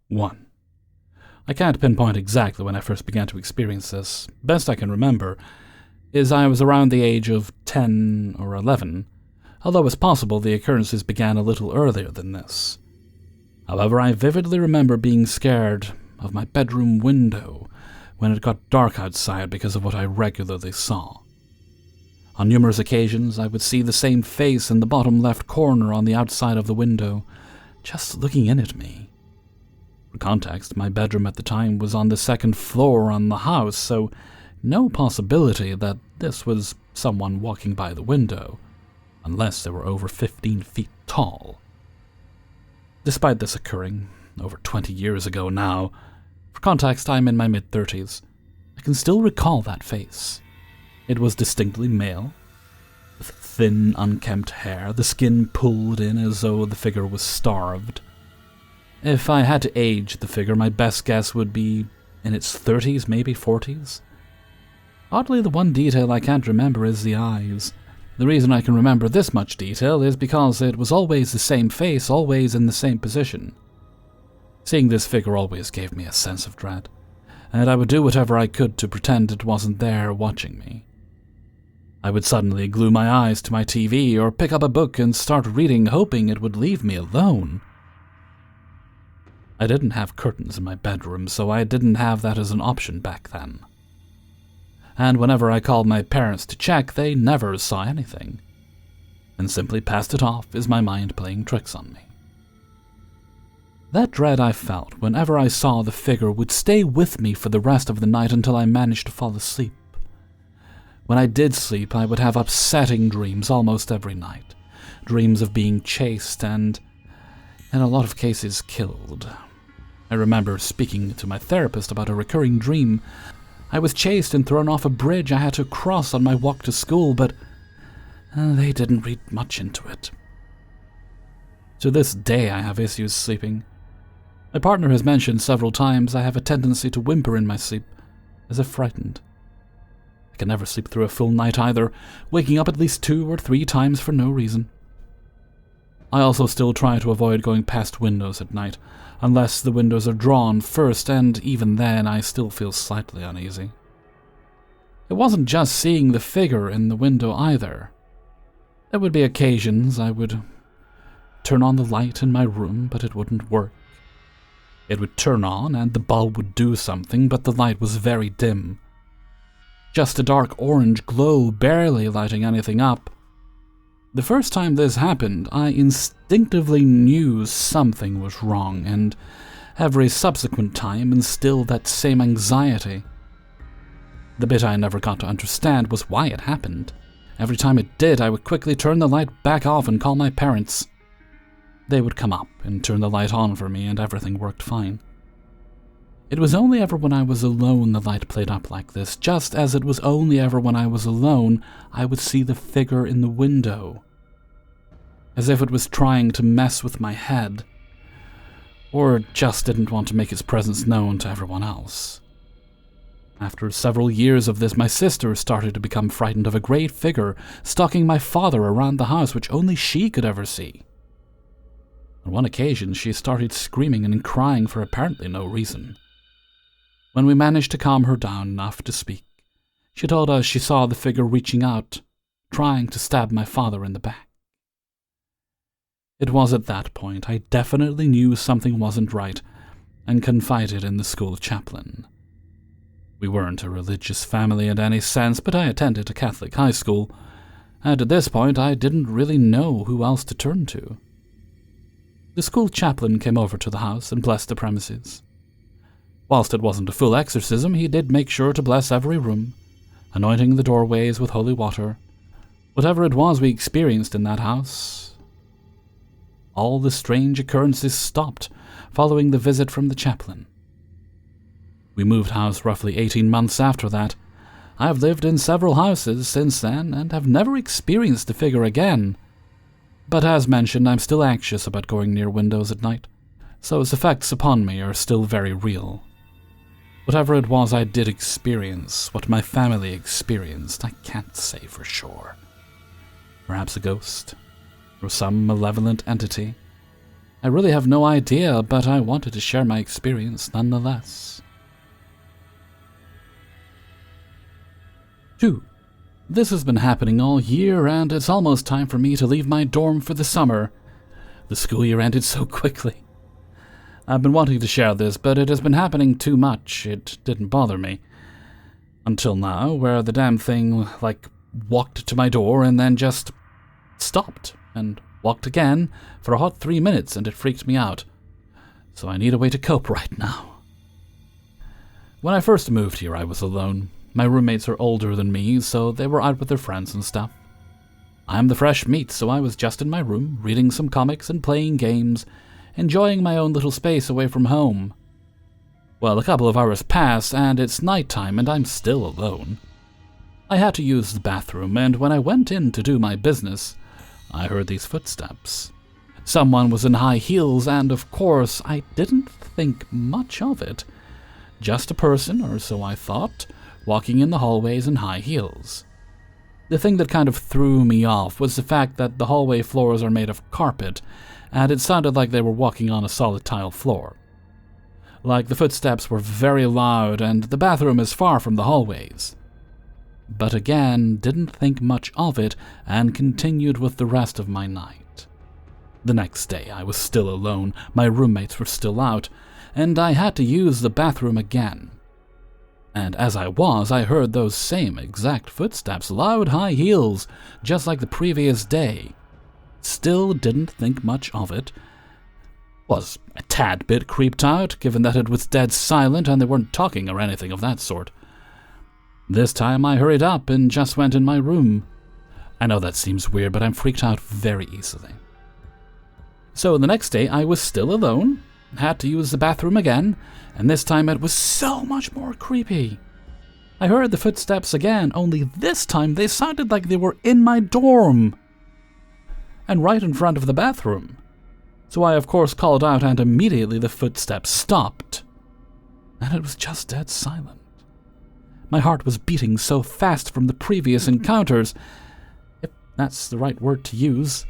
1. I can't pinpoint exactly when I first began to experience this. Best I can remember is I was around the age of 10 or 11, although it's possible the occurrences began a little earlier than this. However, I vividly remember being scared of my bedroom window when it got dark outside because of what I regularly saw. On numerous occasions, I would see the same face in the bottom left corner on the outside of the window, just looking in at me. For context, my bedroom at the time was on the second floor on the house, so no possibility that this was someone walking by the window, unless they were over 15 feet tall. Despite this occurring over 20 years ago now, for context, I'm in my mid-30s, I can still recall that face. It was distinctly male, with thin, unkempt hair, the skin pulled in as though the figure was starved. If I had to age the figure, my best guess would be in its 30s, maybe 40s. Oddly, the one detail I can't remember is the eyes. The reason I can remember this much detail is because it was always the same face, always in the same position. Seeing this figure always gave me a sense of dread, and I would do whatever I could to pretend it wasn't there watching me. I would suddenly glue my eyes to my TV or pick up a book and start reading, hoping it would leave me alone. I didn't have curtains in my bedroom, so I didn't have that as an option back then. And whenever I called my parents to check, they never saw anything, and simply passed it off as my mind playing tricks on me. That dread I felt whenever I saw the figure would stay with me for the rest of the night until I managed to fall asleep. When I did sleep, I would have upsetting dreams almost every night, dreams of being chased and, in a lot of cases, killed. I remember speaking to my therapist about a recurring dream. I was chased and thrown off a bridge I had to cross on my walk to school, but they didn't read much into it. To this day, I have issues sleeping. My partner has mentioned several times I have a tendency to whimper in my sleep, as if frightened. I can never sleep through a full night either, waking up at least 2 or 3 times for no reason. I also still try to avoid going past windows at night, unless the windows are drawn first, and even then I still feel slightly uneasy. It wasn't just seeing the figure in the window either. There would be occasions I would turn on the light in my room, but it wouldn't work. It would turn on and the bulb would do something, but the light was very dim. Just a dark orange glow, barely lighting anything up. The first time this happened, I instinctively knew something was wrong, and every subsequent time instilled that same anxiety. The bit I never got to understand was why it happened. Every time it did, I would quickly turn the light back off and call my parents. They would come up and turn the light on for me, and everything worked fine. It was only ever when I was alone the light played up like this, just as it was only ever when I was alone I would see the figure in the window. As if it was trying to mess with my head, or just didn't want to make its presence known to everyone else. After several years of this, my sister started to become frightened of a great figure stalking my father around the house, which only she could ever see. On one occasion, she started screaming and crying for apparently no reason. When we managed to calm her down enough to speak, she told us she saw the figure reaching out, trying to stab my father in the back. It was at that point I definitely knew something wasn't right and confided in the school chaplain. We weren't a religious family in any sense, but I attended a Catholic high school, and at this point I didn't really know who else to turn to. The school chaplain came over to the house and blessed the premises. Whilst it wasn't a full exorcism, he did make sure to bless every room, anointing the doorways with holy water. Whatever it was we experienced in that house, all the strange occurrences stopped following the visit from the chaplain. We moved house roughly 18 months after that. I have lived in several houses since then and have never experienced the figure again. But as mentioned, I'm still anxious about going near windows at night, so its effects upon me are still very real. Whatever it was I did experience, what my family experienced, I can't say for sure. Perhaps a ghost, or some malevolent entity. I really have no idea, but I wanted to share my experience nonetheless. 2. This has been happening all year, and it's almost time for me to leave my dorm for the summer. The school year ended so quickly. I've been wanting to share this, but it has been happening too much. It didn't bother me. Until now, where the damn thing, walked to my door and then just stopped and walked again for a hot 3 minutes, and it freaked me out. So I need a way to cope right now. When I first moved here, I was alone. My roommates are older than me, so they were out with their friends and stuff. I'm the fresh meat, so I was just in my room, reading some comics and playing games, enjoying my own little space away from home. Well, a couple of hours pass, and it's nighttime, and I'm still alone. I had to use the bathroom, and when I went in to do my business, I heard these footsteps. Someone was in high heels, and of course, I didn't think much of it. Just a person, or so I thought, walking in the hallways in high heels. The thing that kind of threw me off was the fact that the hallway floors are made of carpet, and it sounded like they were walking on a solid tile floor. The footsteps were very loud, and the bathroom is far from the hallways. But again, didn't think much of it, and continued with the rest of my night. The next day, I was still alone, my roommates were still out, and I had to use the bathroom again. And as I heard those same exact footsteps, loud high heels, just like the previous day. Still didn't think much of it. Was a tad bit creeped out, given that it was dead silent and they weren't talking or anything of that sort. This time I hurried up and just went in my room. I know that seems weird, but I'm freaked out very easily. So the next day I was still alone, had to use the bathroom again, and this time it was so much more creepy. I heard the footsteps again, only this time they sounded like they were in my dorm, and right in front of the bathroom. So I of course called out, and immediately the footsteps stopped, and it was just dead silent. My heart was beating so fast from the previous encounters, if that's the right word to use.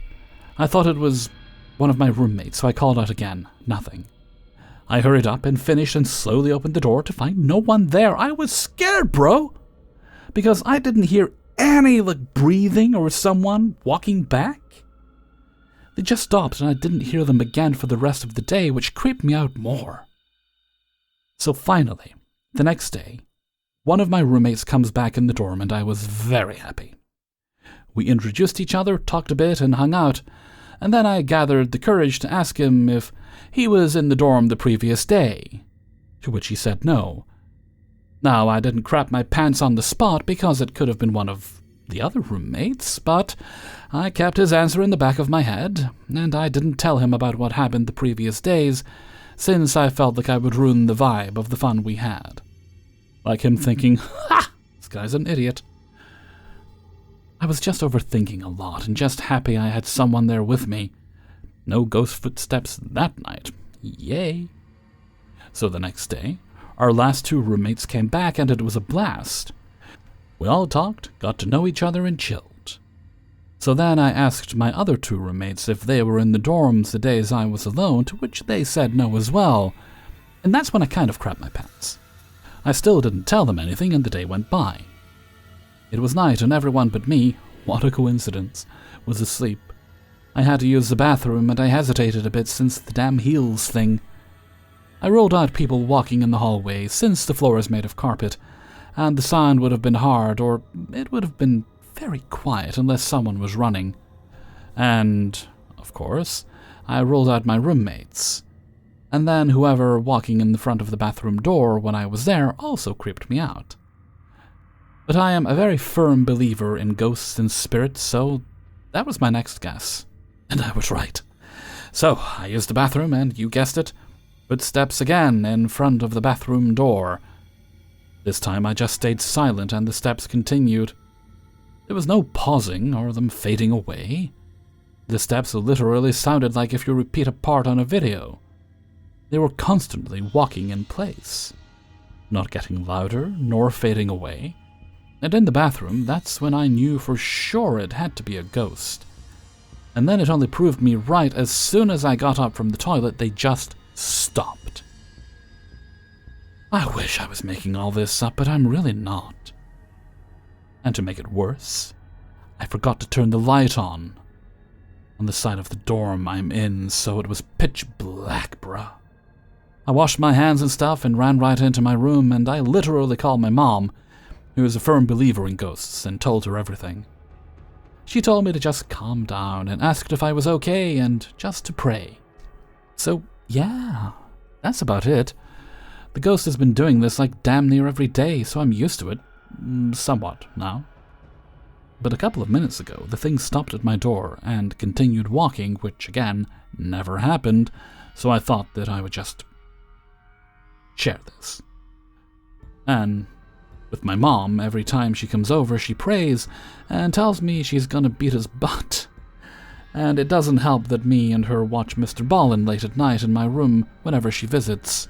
I thought it was one of my roommates, so I called out again. Nothing. I hurried up and finished and slowly opened the door to find no one there. I was scared, bro, because I didn't hear any breathing or someone walking back. They just stopped, and I didn't hear them again for the rest of the day, which creeped me out more. So finally, the next day, one of my roommates comes back in the dorm, and I was very happy. We introduced each other, talked a bit, and hung out, and then I gathered the courage to ask him if he was in the dorm the previous day, to which he said no. Now, I didn't crap my pants on the spot because it could have been one of the other roommates, but I kept his answer in the back of my head, and I didn't tell him about what happened the previous days, since I felt like I would ruin the vibe of the fun we had. Like him thinking, "Ha! This guy's an idiot." I was just overthinking a lot, and just happy I had someone there with me. No ghost footsteps that night. Yay! So the next day, our last two roommates came back, and it was a blast. We all talked, got to know each other, and chilled. So then I asked my other two roommates if they were in the dorms the days I was alone, to which they said no as well. And that's when I kind of crapped my pants. I still didn't tell them anything, and the day went by. It was night, and everyone but me, what a coincidence, was asleep. I had to use the bathroom, and I hesitated a bit since the damn heels thing. I ruled out people walking in the hallway, since the floor is made of carpet, and the sound would have been hard, or it would have been very quiet unless someone was running. And, of course, I ruled out my roommates. And then whoever walking in the front of the bathroom door when I was there also creeped me out. But I am a very firm believer in ghosts and spirits, so that was my next guess. And I was right. So I used the bathroom, and you guessed it, footsteps again in front of the bathroom door. This time I just stayed silent, and the steps continued. There was no pausing or them fading away. The steps literally sounded like if you repeat a part on a video. They were constantly walking in place, not getting louder nor fading away. And in the bathroom, that's when I knew for sure it had to be a ghost. And then it only proved me right. As soon as I got up from the toilet, they just stopped. I wish I was making all this up, but I'm really not. And to make it worse, I forgot to turn the light on the side of the dorm I'm in, so it was pitch black, bruh. I washed my hands and stuff and ran right into my room, and I literally called my mom, who is a firm believer in ghosts, and told her everything. She told me to just calm down and asked if I was okay and just to pray. So, yeah, that's about it. The ghost has been doing this like damn near every day, so I'm used to it, somewhat now. But a couple of minutes ago, the thing stopped at my door and continued walking, which, again, never happened, so I thought that I would just share this. And with my mom, every time she comes over, she prays and tells me she's gonna beat his butt. And it doesn't help that me and her watch Mr. Ballin late at night in my room whenever she visits.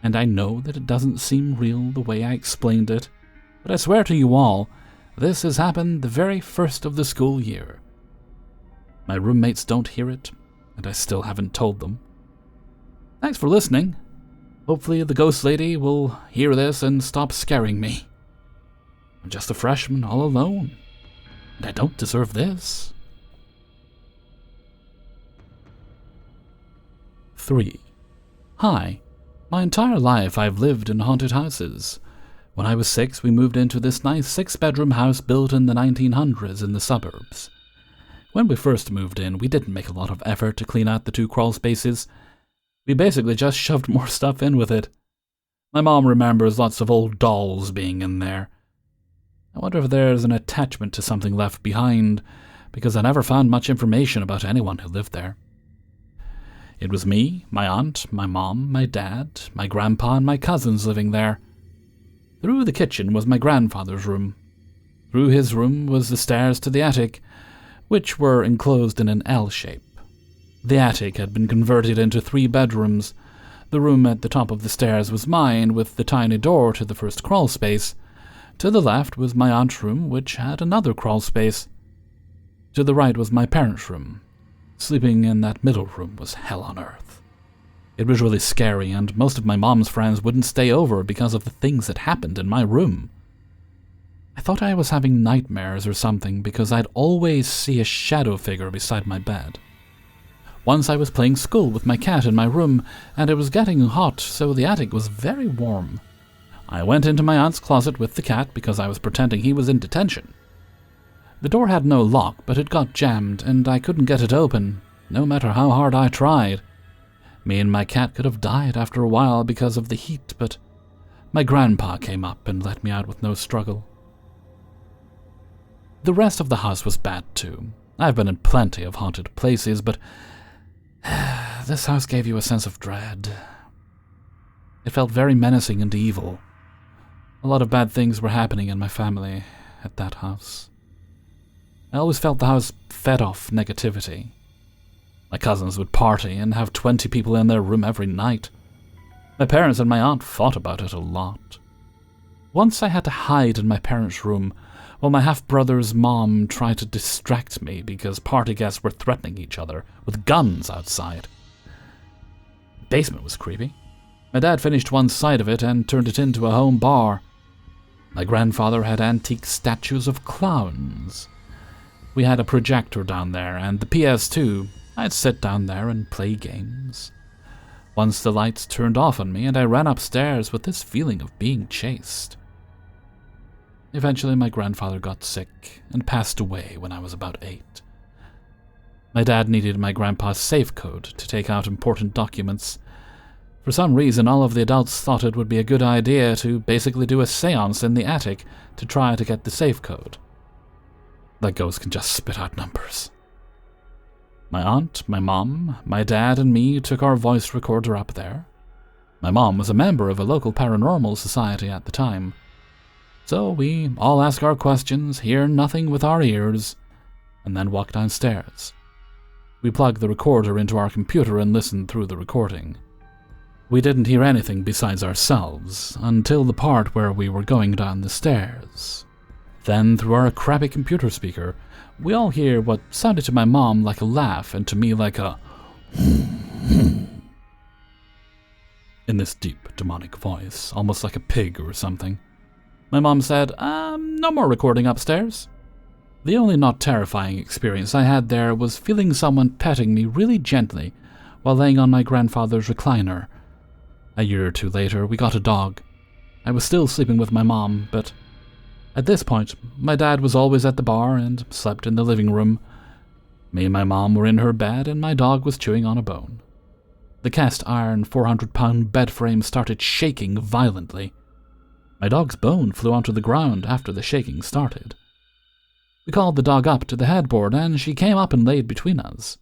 And I know that it doesn't seem real the way I explained it, but I swear to you all, this has happened the very first of the school year. My roommates don't hear it, and I still haven't told them. Thanks for listening. Hopefully the ghost lady will hear this and stop scaring me. I'm just a freshman all alone, and I don't deserve this. 3. Hi. My entire life I've lived in haunted houses. When I was 6, we moved into this nice 6-bedroom house built in the 1900s in the suburbs. When we first moved in, we didn't make a lot of effort to clean out the 2 crawl spaces. We basically just shoved more stuff in with it. My mom remembers lots of old dolls being in there. I wonder if there's an attachment to something left behind, because I never found much information about anyone who lived there. It was me, my aunt, my mom, my dad, my grandpa, and my cousins living there. Through the kitchen was my grandfather's room. Through his room was the stairs to the attic, which were enclosed in an L shape. The attic had been converted into 3 bedrooms. The room at the top of the stairs was mine, with the tiny door to the first crawl space. To the left was my aunt's room, which had another crawl space. To the right was my parents' room. Sleeping in that middle room was hell on earth. It was really scary, and most of my mom's friends wouldn't stay over because of the things that happened in my room. I thought I was having nightmares or something because I'd always see a shadow figure beside my bed. Once I was playing school with my cat in my room, and it was getting hot, so the attic was very warm. I went into my aunt's closet with the cat because I was pretending he was in detention. The door had no lock, but it got jammed, and I couldn't get it open, no matter how hard I tried. Me and my cat could have died after a while because of the heat, but my grandpa came up and let me out with no struggle. The rest of the house was bad too. I've been in plenty of haunted places, but this house gave you a sense of dread. It felt very menacing and evil. A lot of bad things were happening in my family at that house. I always felt the house fed off negativity. My cousins would party and have 20 people in their room every night. My parents and my aunt fought about it a lot. Once I had to hide in my parents' room while my half-brother's mom tried to distract me because party guests were threatening each other with guns outside. The basement was creepy. My dad finished one side of it and turned it into a home bar. My grandfather had antique statues of clowns. We had a projector down there and the PS2. I'd sit down there and play games. Once the lights turned off on me and I ran upstairs with this feeling of being chased. Eventually my grandfather got sick and passed away when I was about 8. My dad needed my grandpa's safe code to take out important documents. For some reason, all of the adults thought it would be a good idea to basically do a seance in the attic to try to get the safe code. That ghost can just spit out numbers. My aunt, my mom, my dad, and me took our voice recorder up there. My mom was a member of a local paranormal society at the time. So we all ask our questions, hear nothing with our ears, and then walk downstairs. We plug the recorder into our computer and listen through the recording. We didn't hear anything besides ourselves until the part where we were going down the stairs. Then, through our crappy computer speaker, we all hear what sounded to my mom like a laugh and to me like a in this deep, demonic voice, almost like a pig or something. My mom said, no more recording upstairs. The only not terrifying experience I had there was feeling someone petting me really gently while laying on my grandfather's recliner. A year or two later, we got a dog. I was still sleeping with my mom, but at this point, my dad was always at the bar and slept in the living room. Me and my mom were in her bed and my dog was chewing on a bone. The cast-iron 400-pound bed frame started shaking violently. My dog's bone flew onto the ground after the shaking started. We called the dog up to the headboard and she came up and laid between us.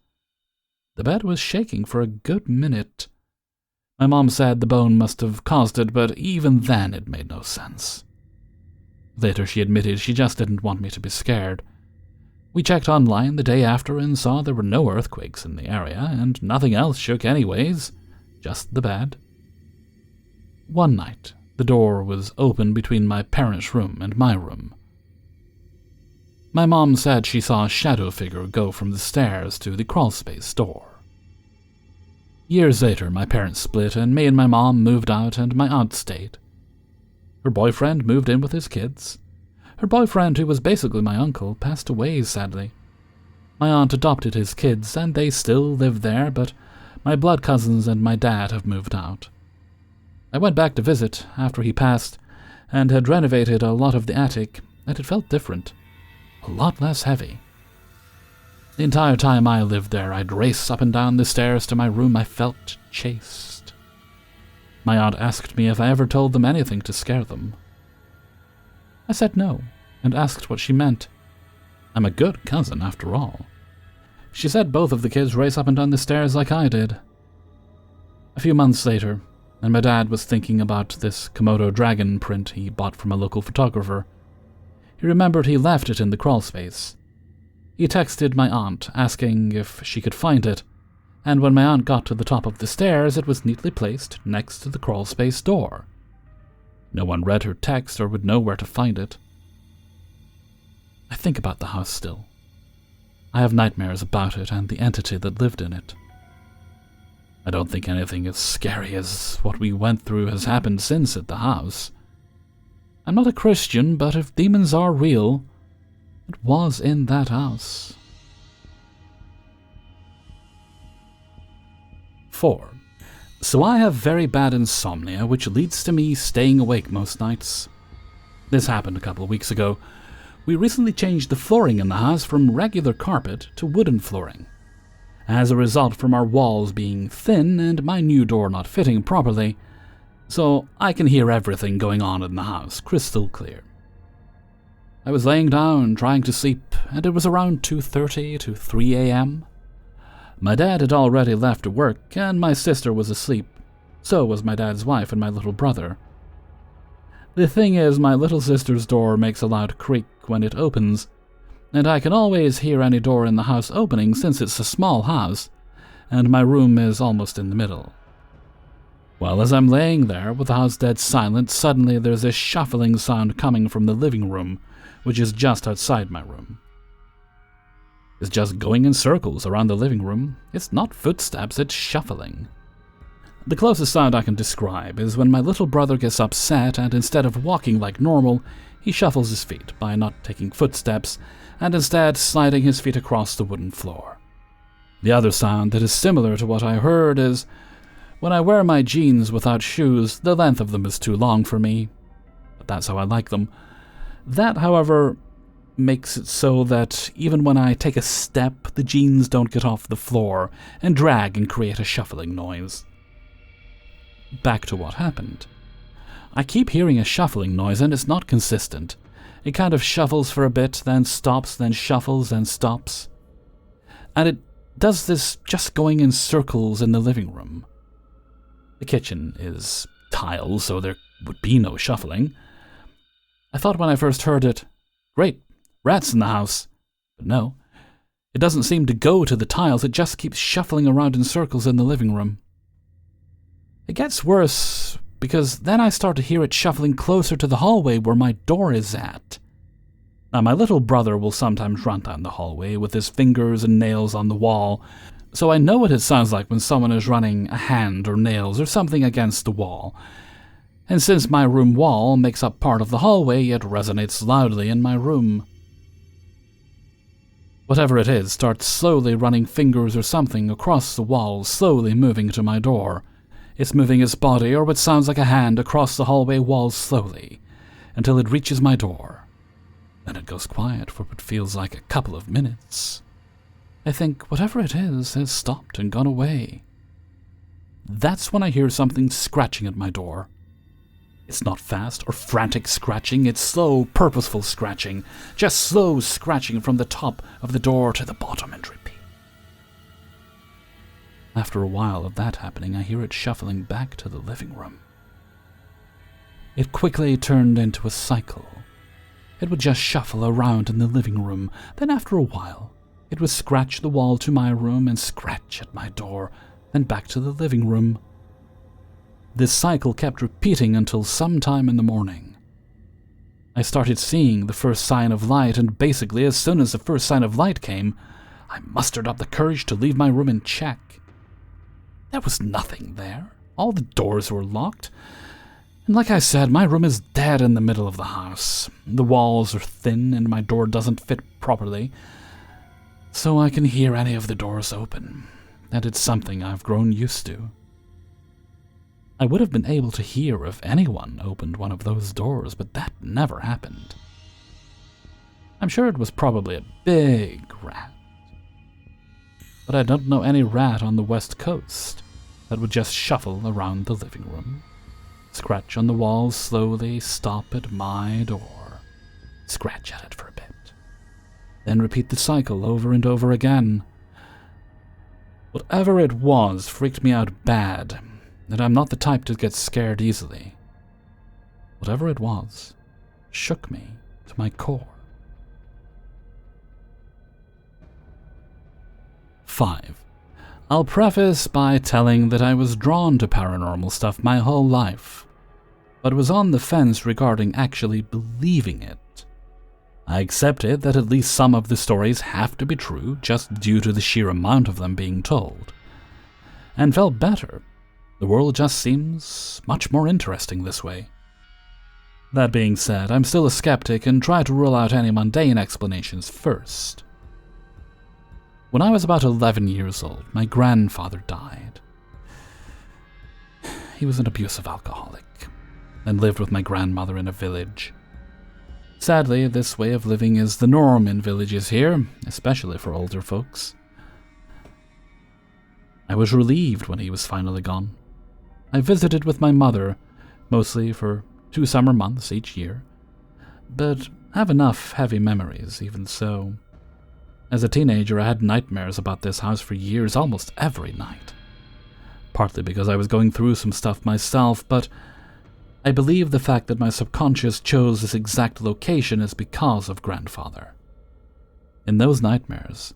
The bed was shaking for a good minute. My mom said the bone must have caused it, but even then it made no sense. Later she admitted she just didn't want me to be scared. We checked online the day after and saw there were no earthquakes in the area, and nothing else shook anyways, just the bed. One night, the door was open between my parents' room and my room. My mom said she saw a shadow figure go from the stairs to the crawlspace door. Years later, my parents split and me and my mom moved out and my aunt stayed. Her boyfriend moved in with his kids. Her boyfriend, who was basically my uncle, passed away sadly. My aunt adopted his kids and they still live there, but my blood cousins and my dad have moved out. I went back to visit after he passed and had renovated a lot of the attic, and it felt different. A lot less heavy. The entire time I lived there, I'd race up and down the stairs to my room. I felt chased. My aunt asked me if I ever told them anything to scare them. I said no, and asked what she meant. I'm a good cousin, after all. She said both of the kids race up and down the stairs like I did. A few months later, and my dad was thinking about this Komodo dragon print he bought from a local photographer. He remembered he left it in the crawlspace. He texted my aunt, asking if she could find it, and when my aunt got to the top of the stairs, it was neatly placed next to the crawlspace door. No one read her text or would know where to find it. I think about the house still. I have nightmares about it and the entity that lived in it. I don't think anything as scary as what we went through has happened since at the house. I'm not a Christian, but if demons are real, it was in that house. 4. So I have very bad insomnia, which leads to me staying awake most nights. This happened a couple of weeks ago. We recently changed the flooring in the house from regular carpet to wooden flooring. As a result, from our walls being thin and my new door not fitting properly, so I can hear everything going on in the house crystal clear. I was laying down trying to sleep, and it was around 2:30 to 3 a.m. My dad had already left to work, and my sister was asleep. So was my dad's wife and my little brother. The thing is, my little sister's door makes a loud creak when it opens, and I can always hear any door in the house opening since it's a small house, and my room is almost in the middle. Well, as I'm laying there with the house dead silent, suddenly there's a shuffling sound coming from the living room, which is just outside my room. It's just going in circles around the living room. It's not footsteps, it's shuffling. The closest sound I can describe is when my little brother gets upset and instead of walking like normal, he shuffles his feet by not taking footsteps and instead sliding his feet across the wooden floor. The other sound that is similar to what I heard is when I wear my jeans without shoes, the length of them is too long for me, but that's how I like them. That, however, makes it so that even when I take a step, the jeans don't get off the floor and drag and create a shuffling noise. Back to what happened. I keep hearing a shuffling noise and it's not consistent. It kind of shuffles for a bit, then stops, then shuffles, then stops. And it does this just going in circles in the living room. The kitchen is tile, so there would be no shuffling. I thought when I first heard it, great, rats in the house. But no, it doesn't seem to go to the tiles, it just keeps shuffling around in circles in the living room. It gets worse, because then I start to hear it shuffling closer to the hallway where my door is at. Now, my little brother will sometimes run down the hallway with his fingers and nails on the wall, so I know what it sounds like when someone is running a hand or nails or something against the wall. And since my room wall makes up part of the hallway, it resonates loudly in my room. Whatever it is starts slowly running fingers or something across the wall, slowly moving to my door. It's moving its body or what sounds like a hand across the hallway wall slowly, until it reaches my door. Then it goes quiet for what feels like a couple of minutes. I think whatever it is has stopped and gone away. That's when I hear something scratching at my door. It's not fast or frantic scratching, it's slow, purposeful scratching. Just slow scratching from the top of the door to the bottom and repeat. After a while of that happening, I hear it shuffling back to the living room. It quickly turned into a cycle. It would just shuffle around in the living room, then after a while, it would scratch the wall to my room and scratch at my door, then back to the living room. This cycle kept repeating until sometime in the morning. I started seeing the first sign of light, and basically as soon as the first sign of light came, I mustered up the courage to leave my room and check. There was nothing there. All the doors were locked. And like I said, my room is dead in the middle of the house. The walls are thin and my door doesn't fit properly, so I can hear any of the doors open, and it's something I've grown used to. I would have been able to hear if anyone opened one of those doors, but that never happened. I'm sure it was probably a big rat, but I don't know any rat on the West Coast that would just shuffle around the living room. Scratch on the wall slowly, stop at my door, scratch at it for a bit, then repeat the cycle over and over again. Whatever it was freaked me out bad, and I'm not the type to get scared easily. Whatever it was shook me to my core. 5. I'll preface by telling that I was drawn to paranormal stuff my whole life, but was on the fence regarding actually believing it. I accepted that at least some of the stories have to be true just due to the sheer amount of them being told, and felt better. The world just seems much more interesting this way. That being said, I'm still a skeptic and try to rule out any mundane explanations first. When I was about 11 years old, my grandfather died. He was an abusive alcoholic and lived with my grandmother in a village. Sadly, this way of living is the norm in villages here, especially for older folks. I was relieved when he was finally gone. I visited with my mother, mostly for 2 summer months each year, but have enough heavy memories even so. As a teenager, I had nightmares about this house for years, almost every night. Partly because I was going through some stuff myself, but I believe the fact that my subconscious chose this exact location is because of grandfather. In those nightmares,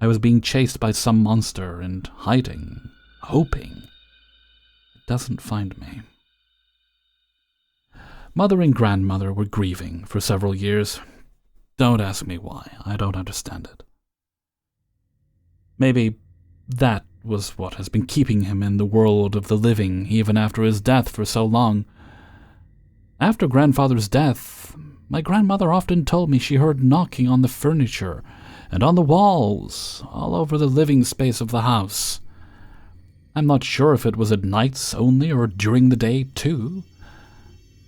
I was being chased by some monster and hiding, hoping it doesn't find me. Mother and grandmother were grieving for several years. Don't ask me why, I don't understand it. Maybe that was what has been keeping him in the world of the living even after his death for so long. After grandfather's death, my grandmother often told me she heard knocking on the furniture and on the walls all over the living space of the house. I'm not sure if it was at nights only or during the day too.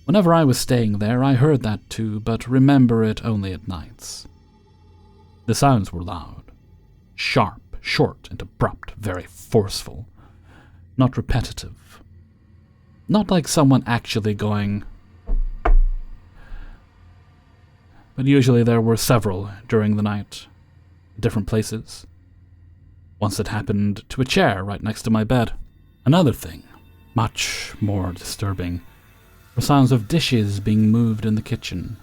Whenever I was staying there, I heard that too, but remember it only at nights. The sounds were loud, sharp, short and abrupt, very forceful, not repetitive. Not like someone actually going, but usually there were several during the night, different places. Once it happened to a chair right next to my bed. Another thing, much more disturbing, were sounds of dishes being moved in the kitchen.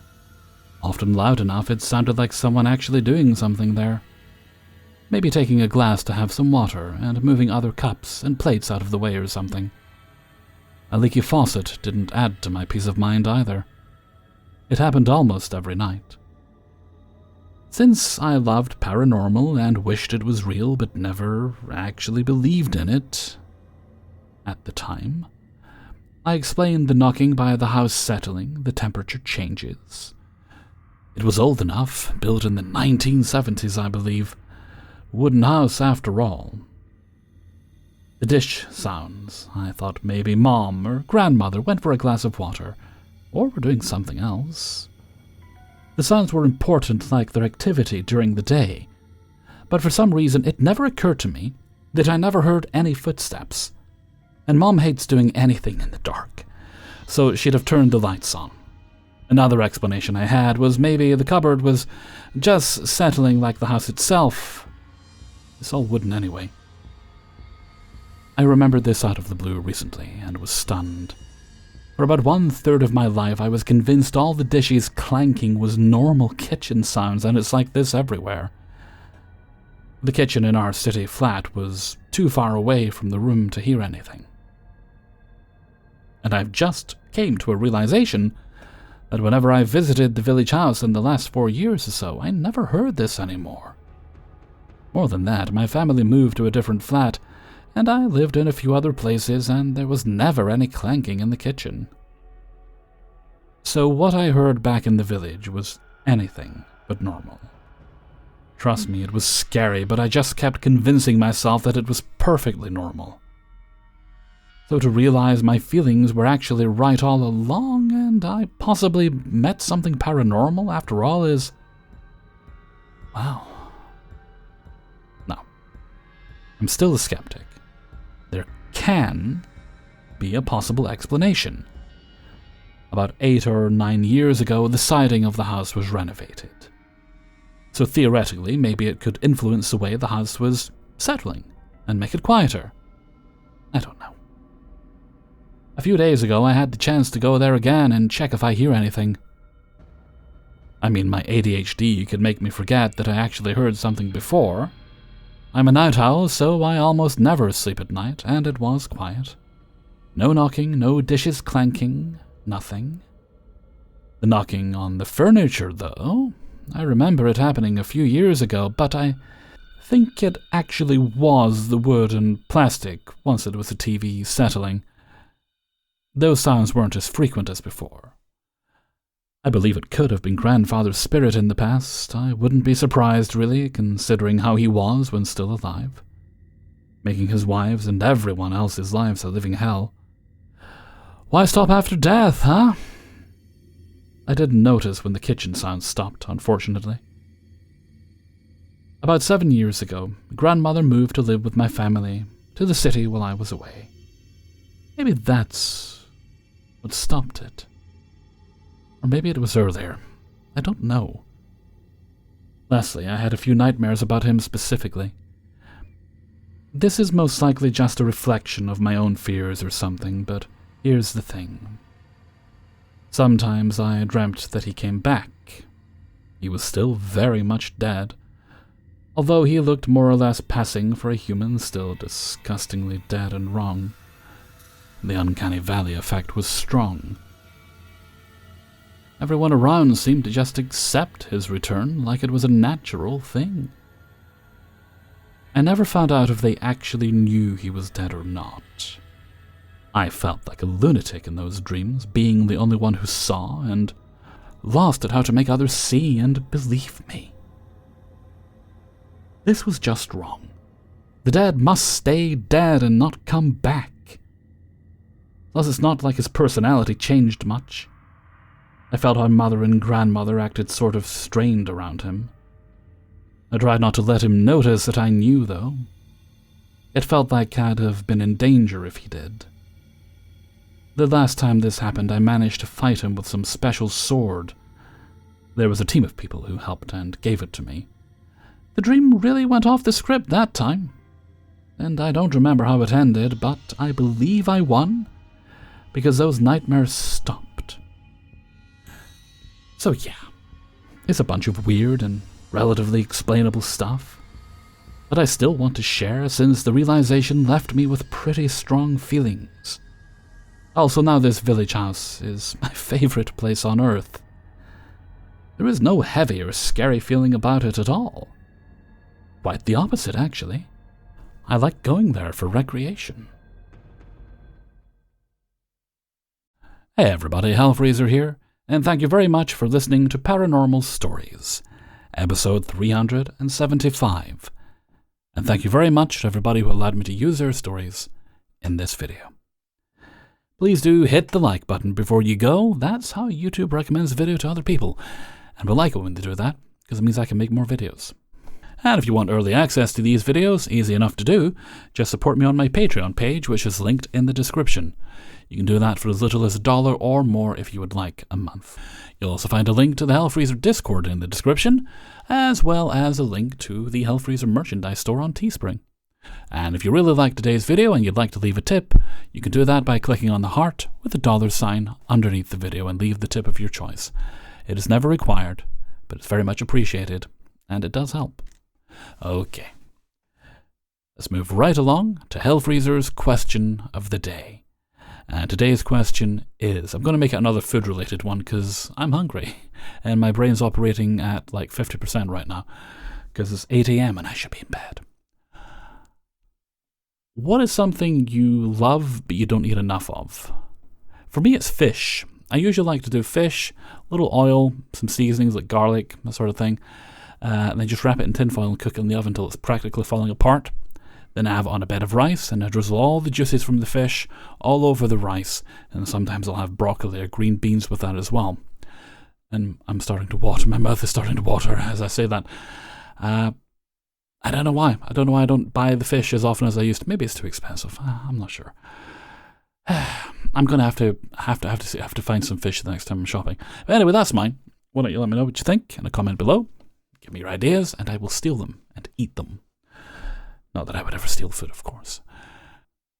Often loud enough it sounded like someone actually doing something there. Maybe taking a glass to have some water and moving other cups and plates out of the way or something. A leaky faucet didn't add to my peace of mind either. It happened almost every night. Since I loved paranormal and wished it was real but never actually believed in it at the time, I explained the knocking by the house settling, the temperature changes. It was old enough, built in the 1970s, I believe. Wooden house after all. The dish sounds. I thought maybe Mom or Grandmother went for a glass of water, or were doing something else. The sounds were important like their activity during the day, but for some reason it never occurred to me that I never heard any footsteps, and Mom hates doing anything in the dark, so she'd have turned the lights on. Another explanation I had was maybe the cupboard was just settling like the house itself. It's all wooden anyway. I remembered this out of the blue recently and was stunned. For about 1/3 of my life, I was convinced all the dishes clanking was normal kitchen sounds, and it's like this everywhere. The kitchen in our city flat was too far away from the room to hear anything. And I've just came to a realization that whenever I visited the village house in the last 4 years or so, I never heard this anymore. More than that, my family moved to a different flat, and I lived in a few other places, and there was never any clanking in the kitchen. So what I heard back in the village was anything but normal. Trust me, it was scary, but I just kept convincing myself that it was perfectly normal. So to realize my feelings were actually right all along, and I possibly met something paranormal after all is... wow. No. I'm still a skeptic. There can be a possible explanation. About 8 or 9 years ago, the siding of the house was renovated. So theoretically, maybe it could influence the way the house was settling and make it quieter. I don't know. A few days ago, I had the chance to go there again and check if I hear anything. I mean, my ADHD could make me forget that I actually heard something before. I'm a night owl, so I almost never sleep at night, and it was quiet. No knocking, no dishes clanking, nothing. The knocking on the furniture, though, I remember it happening a few years ago, but I think it actually was the wood and plastic once it was the TV settling. Those sounds weren't as frequent as before. I believe it could have been Grandfather's spirit in the past. I wouldn't be surprised, really, considering how he was when still alive, making his wives' and everyone else's lives a living hell. Why stop after death, huh? I didn't notice when the kitchen sounds stopped, unfortunately. About 7 years ago, Grandmother moved to live with my family to the city while I was away. Maybe that's what stopped it. Or maybe it was earlier. I don't know. Lastly, I had a few nightmares about him specifically. This is most likely just a reflection of my own fears or something, but here's the thing. Sometimes I dreamt that he came back. He was still very much dead, although he looked more or less passing for a human, still disgustingly dead and wrong. The uncanny valley effect was strong. Everyone around seemed to just accept his return like it was a natural thing. I never found out if they actually knew he was dead or not. I felt like a lunatic in those dreams, being the only one who saw and lost at how to make others see and believe me. This was just wrong. The dead must stay dead and not come back. Plus, it's not like his personality changed much. I felt how Mother and Grandmother acted sort of strained around him. I tried not to let him notice that I knew, though. It felt like I'd have been in danger if he did. The last time this happened, I managed to fight him with some special sword. There was a team of people who helped and gave it to me. The dream really went off the script that time. And I don't remember how it ended, but I believe I won, because those nightmares stopped. So yeah, it's a bunch of weird and relatively explainable stuff, but I still want to share since the realization left me with pretty strong feelings. Also, now this village house is my favorite place on Earth. There is no heavy or scary feeling about it at all. Quite the opposite, actually. I like going there for recreation. Hey everybody, Hellfreezer here, and thank you very much for listening to Paranormal Stories, episode 375. And thank you very much to everybody who allowed me to use their stories in this video. Please do hit the like button before you go. That's how YouTube recommends the video to other people. And we'll like it when they do that, because it means I can make more videos. And if you want early access to these videos, easy enough to do, just support me on my Patreon page, which is linked in the description. You can do that for as little as $1 or more if you would like a month. You'll also find a link to the Hellfreezer Discord in the description, as well as a link to the Hellfreezer merchandise store on Teespring. And if you really liked today's video and you'd like to leave a tip, you can do that by clicking on the heart with the $sign underneath the video and leave the tip of your choice. It is never required, but it's very much appreciated, and it does help. Okay, let's move right along to Hellfreezer's question of the day. And today's question is, I'm going to make it another food-related one because I'm hungry, and my brain's operating at like 50% right now, because it's 8 AM and I should be in bed. What is something you love but you don't eat enough of? For me, it's fish. I usually like to do fish, a little oil, some seasonings like garlic, that sort of thing. And then just wrap it in tinfoil and cook it in the oven until it's practically falling apart. Then I have it on a bed of rice, and I drizzle all the juices from the fish all over the rice. And sometimes I'll have broccoli or green beans with that as well. And I'm starting to water. My mouth is starting to water as I say that. I don't know why. I don't know why I don't buy the fish as often as I used to. Maybe it's too expensive. I'm not sure. I'm gonna have to find some fish the next time I'm shopping. But anyway, that's mine. Why don't you let me know what you think in a comment below? Give me your ideas, and I will steal them and eat them. Not that I would ever steal food, of course.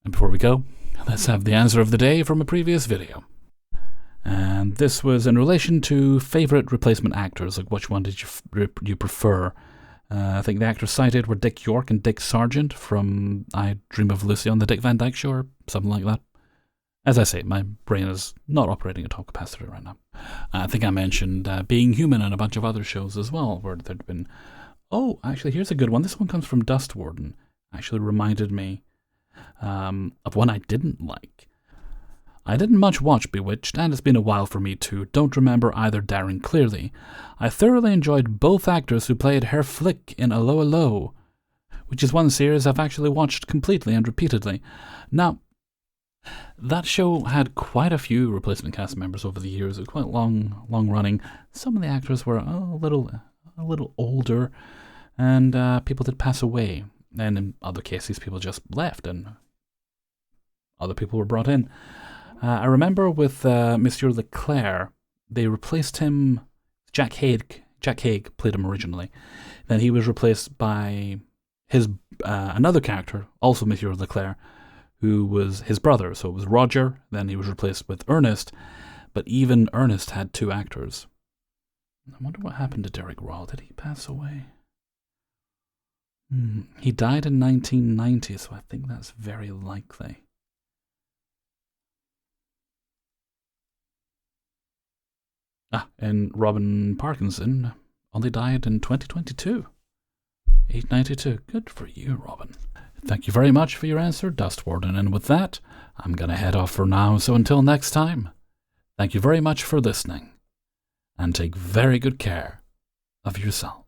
And before we go, let's have the answer of the day from a previous video. And this was in relation to favourite replacement actors, like which one did you prefer? I think the actors cited were Dick York and Dick Sargent from I Dream of Lucy on the Dick Van Dyke Show, or something like that. As I say, my brain is not operating at top capacity right now. I think I mentioned Being Human and a bunch of other shows as well, where there'd been... Oh, actually, here's a good one. This one comes from Dust Warden. Actually reminded me of one I didn't like. I didn't much watch Bewitched, and it's been a while for me too. Don't remember either Darren clearly. I thoroughly enjoyed both actors who played Herr Flick in Allo Allo, which is one series I've actually watched completely and repeatedly. Now, that show had quite a few replacement cast members over the years. It was quite long running. Some of the actors were a little older, and people did pass away. And in other cases, people just left, and other people were brought in. I remember with Monsieur Leclerc, they replaced him. Jack Haig played him originally. Then he was replaced by his another character, also Monsieur Leclerc, who was his brother. So it was Roger, then he was replaced with Ernest, but even Ernest had two actors. I wonder what happened to Derek Royal. Did he pass away? He died in 1990, so I think that's very likely. And Robin Parkinson only died in 2022. 892. Good for you, Robin. Thank you very much for your answer, Dust Warden. And with that, I'm going to head off for now. So until next time, thank you very much for listening. And take very good care of yourself.